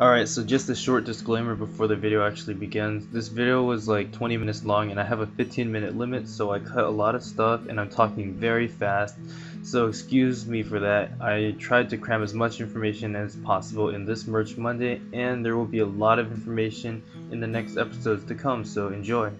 Alright, so just a short disclaimer before the video actually begins. This video was like 20 minutes long and I have a 15-minute limit, so I cut a lot of stuff and I'm talking very fast. So excuse me for that. I tried to cram as much information as possible in this Merch Monday, and there will be a lot of information in the next episodes to come, so enjoy.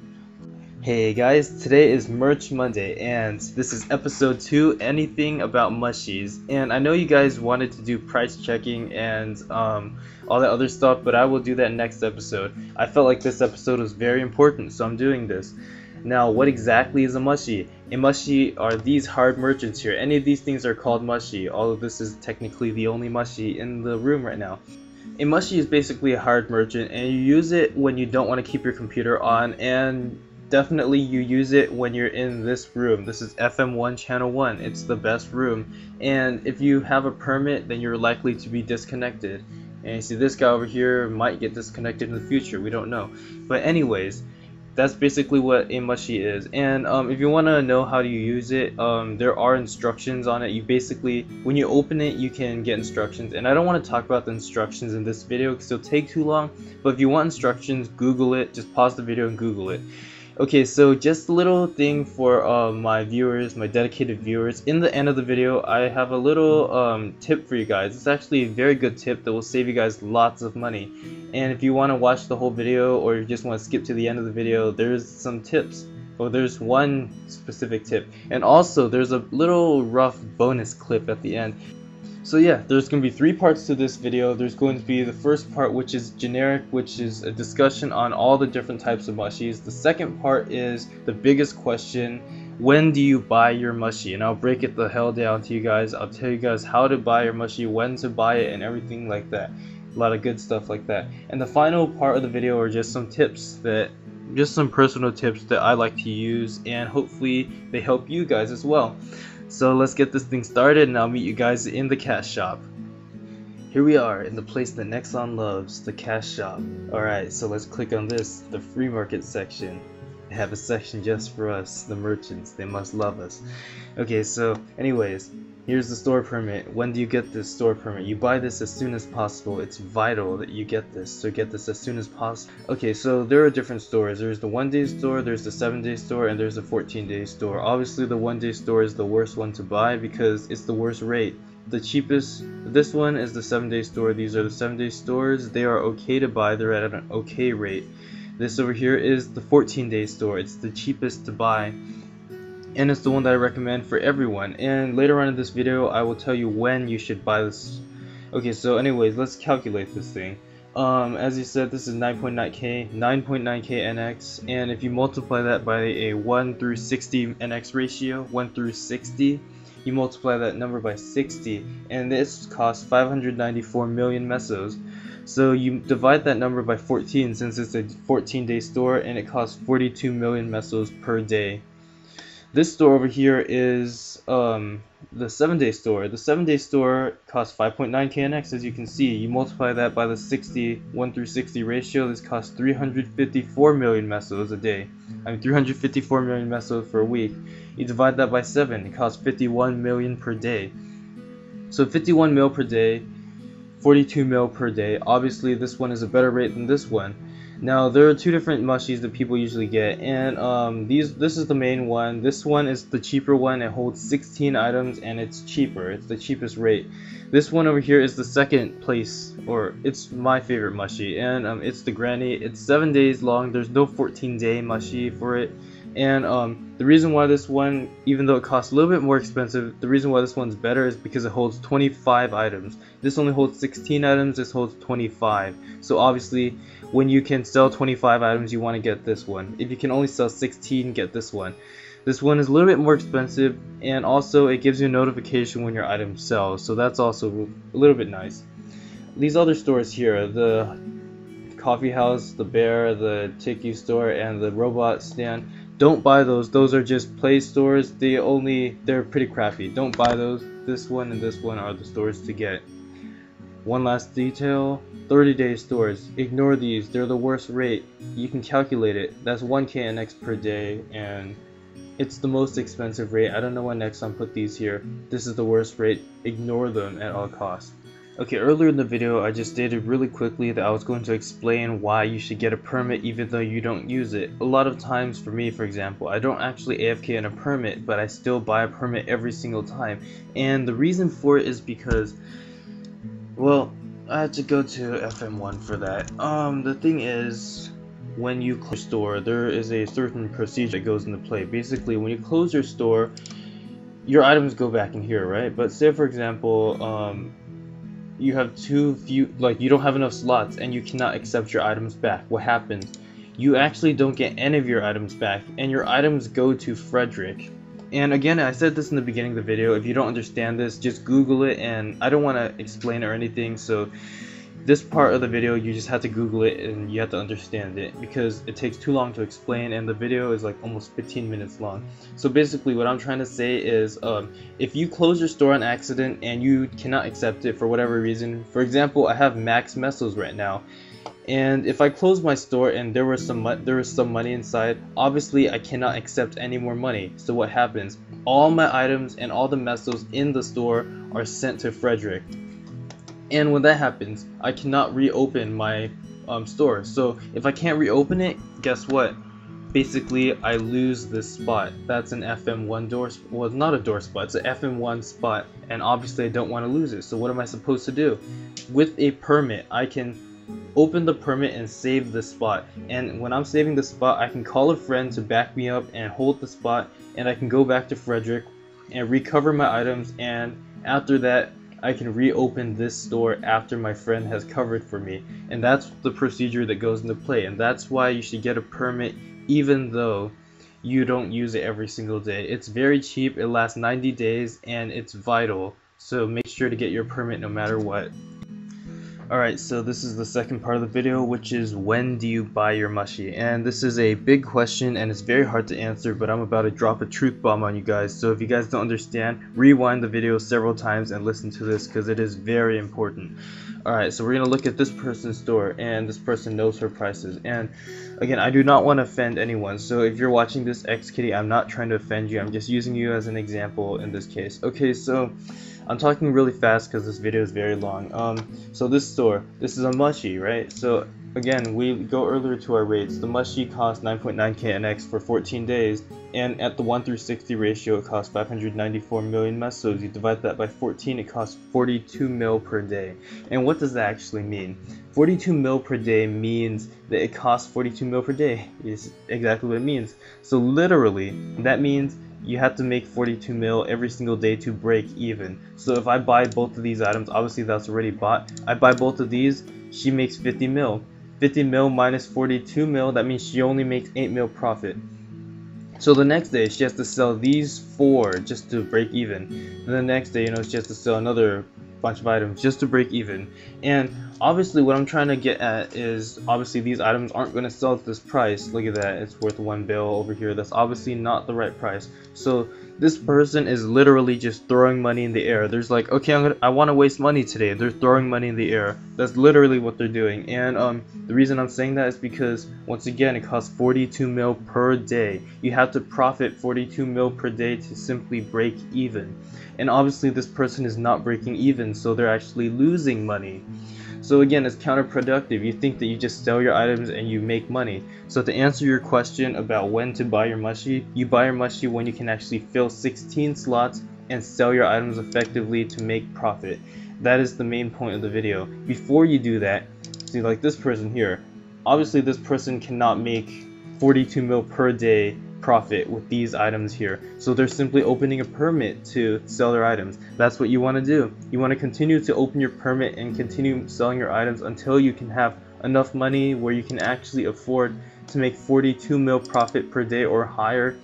Hey guys, today is Merch Monday and this is episode 2, anything about mushies. And I know you guys wanted to do price checking and all that other stuff, but I will do that next episode. I felt like this episode was very important, so I'm doing this. Now, what exactly is a mushie? A mushie are these hard merchants here. Any of these things are called mushie, although this is technically the only mushie in the room right now. A mushie is basically a hard merchant, and you use it when you don't want to keep your computer on, and definitely you use it when you're in this room. This is FM1 channel 1. It's the best room, and if you have a permit, then you're likely to be disconnected. And you see this guy over here might get disconnected in the future, we don't know. But anyways, that's basically what a mushie is. And if you want to know how to use it, there are instructions on it. You basically, when you open it, you can get instructions, and I don't want to talk about the instructions in this video because it'll take too long. But if you want instructions, Google it. Just pause the video and Google it. Okay, so just a little thing for my viewers, my dedicated viewers. In the end of the video, I have a little tip for you guys. It's actually a very good tip that will save you guys lots of money. And if you want to watch the whole video, or you just want to skip to the end of the video, there's some tips. Well, there's one specific tip. And also, there's a little rough bonus clip at the end. So yeah, there's going to be 3 parts to this video. There's going to be the first part, which is generic, which is a discussion on all the different types of mushies. The second part is the biggest question: when do you buy your mushie? And I'll break it the hell down to you guys. I'll tell you guys how to buy your mushie, when to buy it, and everything like that. A lot of good stuff like that. And the final part of the video are just some tips just some personal tips that I like to use, and hopefully they help you guys as well. So let's get this thing started, and I'll meet you guys in the cash shop. Here we are in the place that Nexon loves, the cash shop. Alright, so let's click on this, the free market section. They have a section just for us, the merchants. They must love us. Okay, so anyways, here's the store permit. When do you get this store permit? You buy this as soon as possible. It's vital that you get this, so get this as soon as possible. Okay, so there are different stores. There's the 1-day store, there's the 7-day store, and there's the 14-day store. Obviously the 1-day store is the worst one to buy because it's the worst rate. The cheapest, this one is the 7-day store. These are the 7-day stores. They are okay to buy, they're at an okay rate. This over here is the 14-day store. It's the cheapest to buy, and it's the one that I recommend for everyone. And later on in this video, I will tell you when you should buy this. Okay, so anyways, let's calculate this thing. As you said, this is 9.9k NX, and if you multiply that by a 1 through 60 NX ratio, 1 through 60, you multiply that number by 60, and this costs 594 million mesos. So you divide that number by 14, since it's a 14-day store, and it costs 42 million mesos per day. This store over here is the 7-day store. The 7-day store costs 5.9k NX, as you can see. You multiply that by the 1 through 60 ratio, this costs 354 million mesos a day. 354 million mesos for a week. You divide that by 7, it costs 51 million per day. So 51 mil per day, 42 mil per day. Obviously this one is a better rate than this one. Now there are 2 different mushies that people usually get, and this is the main one. This one is the cheaper one. It holds 16 items and it's cheaper. It's the cheapest rate. This one over here is the second place, or it's my favorite mushie, and it's the granny. It's 7 days long. There's no 14-day mushie for it. And the reason why this one, even though it costs a little bit more expensive, the reason why this one's better is because it holds 25 items. This only holds 16 items, this holds 25. So obviously, when you can sell 25 items, you want to get this one. If you can only sell 16, get this one. This one is a little bit more expensive, and also it gives you a notification when your item sells, so that's also a little bit nice. These other stores here, the coffee house, the bear, the tiki store, and the robot stand, don't buy those. Those are just play stores. They're pretty crappy. Don't buy those. This one and this one are the stores to get. One last detail, 30-day stores. Ignore these. They're the worst rate. You can calculate it. That's 1k NX per day, and it's the most expensive rate. I don't know why Nexon put these here. This is the worst rate. Ignore them at all costs. Okay, earlier in the video I just stated really quickly that I was going to explain why you should get a permit even though you don't use it. A lot of times for me, for example, I don't actually AFK in a permit, but I still buy a permit every single time. And the reason for it is because, well, I had to go to FM1 for that. The thing is, when you close your store, there is a certain procedure that goes into play. Basically, when you close your store, your items go back in here, right? But say for example, you have you don't have enough slots and you cannot accept your items back. What happens? You actually don't get any of your items back, and your items go to Frederick. And again, I said this in the beginning of the video, if you don't understand this, just Google it, and I don't want to explain it or anything, so this part of the video you just have to Google it and you have to understand it, because it takes too long to explain and the video is like almost 15 minutes long. So basically what I'm trying to say is, if you close your store on accident and you cannot accept it for whatever reason, for example, I have max mesos right now, and if I close my store and there was some money inside, obviously I cannot accept any more money. So what happens? All my items and all the mesos in the store are sent to Frederick. And when that happens, I cannot reopen my store. So if I can't reopen it, guess what? Basically, I lose this spot. That's an FM1 door. Well, it's not a door spot. It's an FM1 spot, and obviously I don't want to lose it. So what am I supposed to do? With a permit, I can open the permit and save the spot. And when I'm saving the spot, I can call a friend to back me up and hold the spot, and I can go back to Frederick and recover my items. And after that, I can reopen this store after my friend has covered for me. And that's the procedure that goes into play, and that's why you should get a permit even though you don't use it every single day. It's very cheap, it lasts 90 days, and it's vital, so make sure to get your permit no matter what. Alright, so this is the second part of the video, which is when do you buy your mushy? And this is a big question and it's very hard to answer, but I'm about to drop a truth bomb on you guys. So if you guys don't understand, rewind the video several times and listen to this because it is very important. Alright, so we're going to look at this person's store, and this person knows her prices. And again, I do not want to offend anyone, so if you're watching this, XKitty, I'm not trying to offend you, I'm just using you as an example in this case. Okay, so I'm talking really fast because this video is very long. So this store, this is a mushy, right? So again, we go earlier to our rates. The mushy costs 9.9k NX for 14 days, and at the 1 through 60 ratio, it costs 594 million mesos. You divide that by 14, it costs 42 mil per day. And what does that actually mean? 42 mil per day means that it costs 42 mil per day. Is exactly what it means. So literally, that means you have to make 42 mil every single day to break even. So if I buy both of these items, obviously that's already bought, I buy both of these, she makes 50 mil. 50 mil minus 42 mil, that means she only makes 8 mil profit. So the next day she has to sell these 4 just to break even. And the next day, she has to sell another bunch of items just to break even. And obviously what I'm trying to get at is, obviously these items aren't going to sell at this price. Look at that, it's worth 1 bill over here. That's obviously not the right price. So this person is literally just throwing money in the air. There's like, okay, I want to waste money today. They're throwing money in the air. That's literally what they're doing. And the reason I'm saying that is because, once again, it costs 42 mil per day. You have to profit 42 mil per day to simply break even. And obviously this person is not breaking even, so they're actually losing money. So again, it's counterproductive. You think that you just sell your items and you make money. So to answer your question about when to buy your mushy, you buy your mushy when you can actually fill 16 slots and sell your items effectively to make profit. That is the main point of the video. Before you do that, see, like this person here, obviously this person cannot make 42 mil per day profit with these items here, so they're simply opening a permit to sell their items. That's what you want to do. You want to continue to open your permit and continue selling your items until you can have enough money where you can actually afford to make 42 mil profit per day or higher.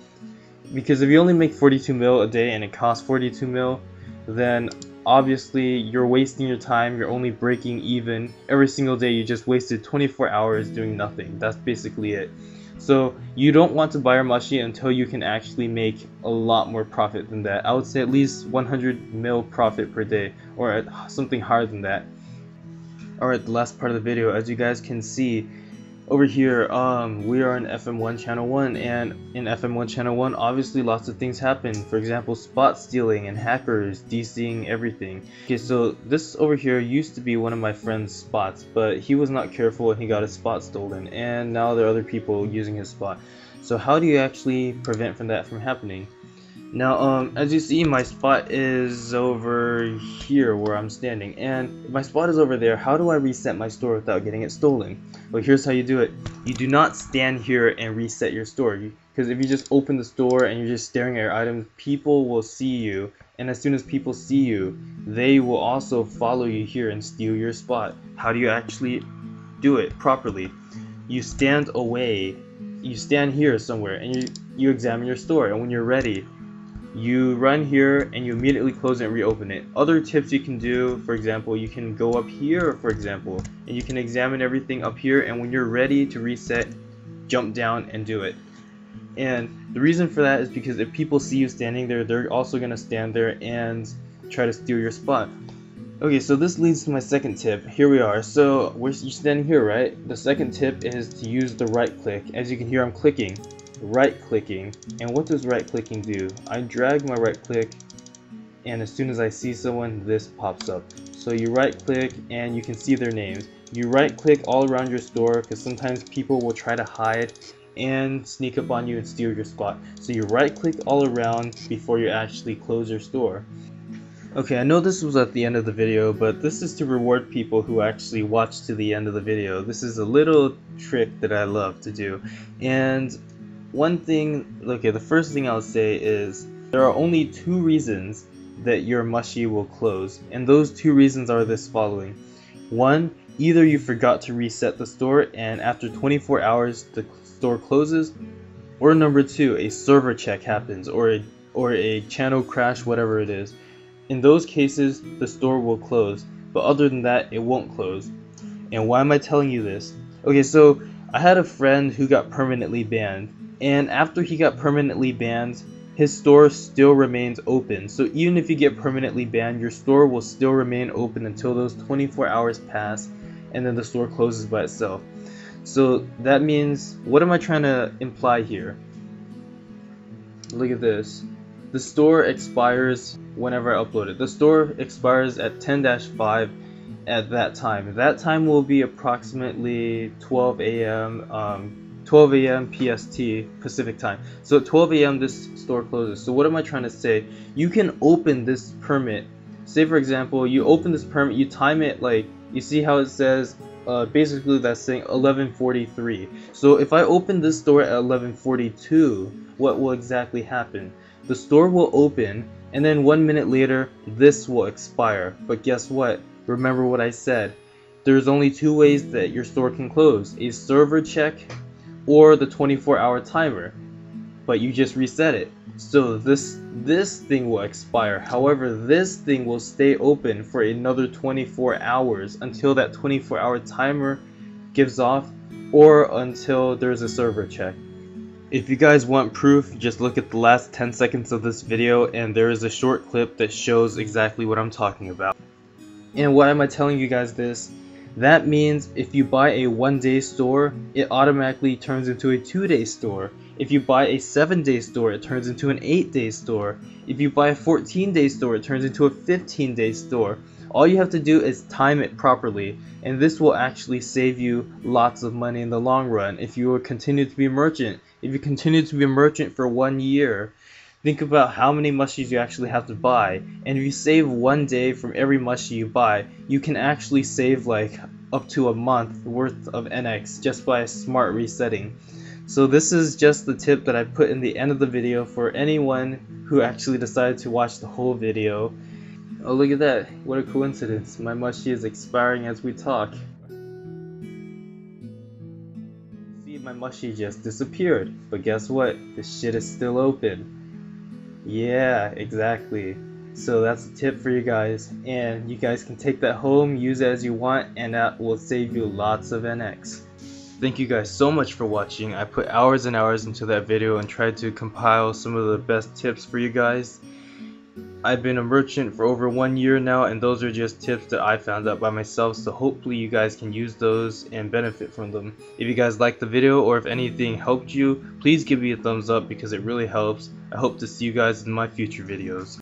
Because if you only make 42 mil a day and it costs 42 mil, then obviously you're wasting your time. You're only breaking even every single day. You just wasted 24 hours doing nothing. That's basically it. So you don't want to buy your mushy until you can actually make a lot more profit than that. I would say at least 100 mil profit per day, or something higher than that. Alright, the last part of the video, as you guys can see, over here, we are in FM1 channel 1, and in FM1 channel 1, obviously lots of things happen. For example, spot stealing and hackers DCing everything. Okay, so this over here used to be one of my friend's spots, but he was not careful and he got his spot stolen, and now there are other people using his spot. So how do you actually prevent that from happening? Now, as you see, my spot is over here where I'm standing, and if my spot is over there, how do I reset my store without getting it stolen? Well, here's how you do it. You do not stand here and reset your store, because if you just open the store and you're just staring at your items, people will see you, and as soon as people see you, they will also follow you here and steal your spot. How do you actually do it properly? You stand away, you stand here somewhere, and you examine your store, and when you're ready, you run here and you immediately close it and reopen it. Other tips you can do, for example, you can go up here, for example, and you can examine everything up here, and when you're ready to reset, jump down and do it. And the reason for that is because if people see you standing there, they're also going to stand there and try to steal your spot. Okay, so this leads to my second tip. Here we are. So you're standing here, right? The second tip is to use the right click. As you can hear, I'm clicking. Right clicking. And what does right clicking do? I drag my right click, and as soon as I see someone, this pops up. So you right click and you can see their names. You right click all around your store, because sometimes people will try to hide and sneak up on you and steal your spot. So you right click all around before you actually close your store. Okay, I know this was at the end of the video, but this is to reward people who actually watch to the end of the video. This is a little trick that I love to do. And one thing, okay, the first thing I'll say is there are only 2 reasons that your Mushie will close, and those 2 reasons are this following. 1, either you forgot to reset the store and after 24 hours the store closes, or number 2, a server check happens, or a channel crash, whatever it is. In those cases, the store will close, but other than that, it won't close. And why am I telling you this? Okay, so I had a friend who got permanently banned, and after he got permanently banned, his store still remains open. So even if you get permanently banned, your store will still remain open until those 24 hours pass, and then the store closes by itself. So that means, what am I trying to imply here? Look at this. The store expires whenever I upload it. The store expires at 10-5 at that time. That time will be approximately 12 a.m. 12 a.m. PST, Pacific time. So at 12 a.m. this store closes. So what am I trying to say? You can open this permit. Say for example, you open this permit, you time it, like, you see how it says, basically that's saying 11:43. So if I open this store at 11:42, what will exactly happen? The store will open, and then 1 minute later, this will expire. But guess what? Remember what I said. There's only 2 ways that your store can close. A server check or the 24-hour timer. But you just reset it. So this thing will expire. However, this thing will stay open for another 24 hours until that 24-hour timer gives off, or until there's a server check. If you guys want proof, just look at the last 10 seconds of this video, and there is a short clip that shows exactly what I'm talking about. And why am I telling you guys this? That means if you buy a 1-day store, it automatically turns into a 2-day store. If you buy a 7-day store, it turns into an 8-day store. If you buy a 14-day store, it turns into a 15-day store. All you have to do is time it properly, and this will actually save you lots of money in the long run if you will continue to be a merchant. If you continue to be a merchant for 1 year, think about how many mushies you actually have to buy, and if you save 1 day from every mushie you buy, you can actually save like up to a month worth of NX just by smart resetting. So this is just the tip that I put in the end of the video for anyone who actually decided to watch the whole video. Oh, look at that, what a coincidence, my mushie is expiring as we talk. See, my mushie just disappeared, but guess what, this shit is still open. Yeah, exactly. So that's a tip for you guys, and you guys can take that home, use it as you want, and that will save you lots of NX. Thank you guys so much for watching. I put hours and hours into that video and tried to compile some of the best tips for you guys. I've been a merchant for over 1 year now, and those are just tips that I found out by myself, so hopefully you guys can use those and benefit from them. If you guys liked the video or if anything helped you, please give me a thumbs up because it really helps. I hope to see you guys in my future videos.